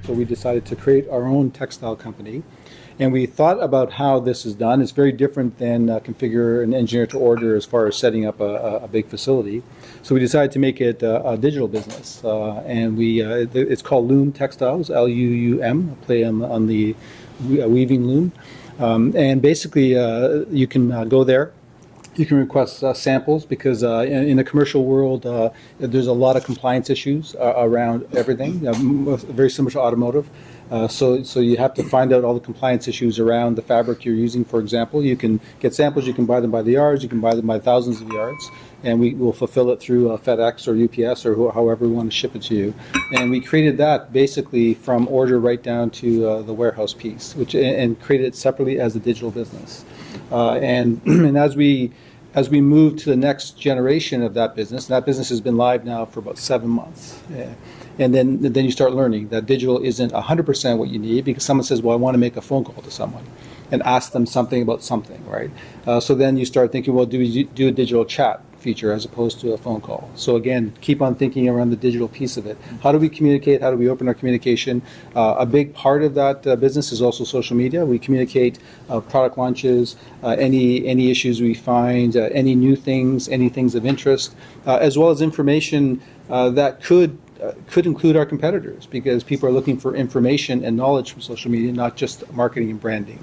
So we decided to create our own textile company. And we thought about how this is done. It's very different than configure an engineer to order as far as setting up a big facility. So we decided to make it a digital business. And it's called Loom Textiles, L-U-U-M, play on the weaving loom. And basically, you can go there. You can request samples because in the commercial world, there's a lot of compliance issues around everything, very similar to automotive. So you have to find out all the compliance issues around the fabric you're using, for example. You can get samples, you can buy them by the yards, you can buy them by thousands of yards, and we will fulfill it through FedEx or UPS or however we want to ship it to you. And we created that basically from order right down to the warehouse piece, and created it separately as a digital business. And as we move to the next generation of that business has been live now for about 7 months. Yeah. And then you start learning that digital isn't 100% what you need, because someone says, well, I want to make a phone call to someone and ask them something about something, right? So then you start thinking, well, do we do a digital chat feature as opposed to a phone call? So again, keep on thinking around the digital piece of it. How do we communicate? How do we open our communication? A big part of that business is also social media. We communicate product launches, any issues we find, any new things, any things of interest, as well as information that could include our competitors, because people are looking for information and knowledge from social media, not just marketing and branding.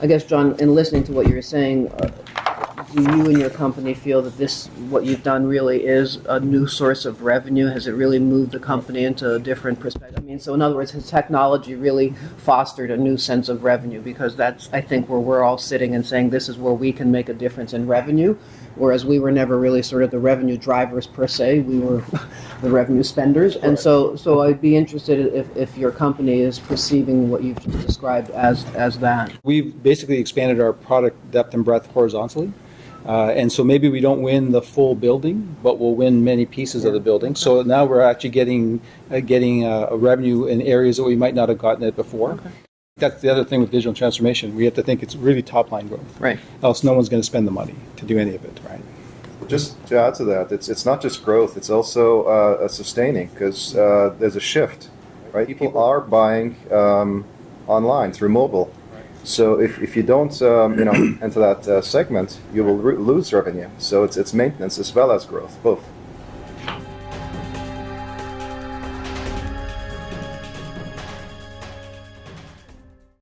I guess, John, in listening to what you were saying, do you and your company feel that what you've done really is a new source of revenue? Has it really moved the company into a different perspective? I mean, so in other words, has technology really fostered a new sense of revenue? Because that's, I think, where we're all sitting and saying this is where we can make a difference in revenue, whereas we were never really sort of the revenue drivers per se. We were the revenue spenders. And so I'd be interested if your company is perceiving what you've just described as that. We've basically expanded our product depth and breadth horizontally. And so maybe we don't win the full building, but we'll win many pieces of the building. So now we're actually getting a revenue in areas that we might not have gotten it before. Okay. That's the other thing with digital transformation. We have to think it's really top-line growth. Right. Else no one's going to spend the money to do any of it, right? Just to add to that, it's not just growth, it's also sustaining, because there's a shift, right? People are buying online through mobile. So if you don't enter that segment, you will lose revenue. So it's maintenance as well as growth, both.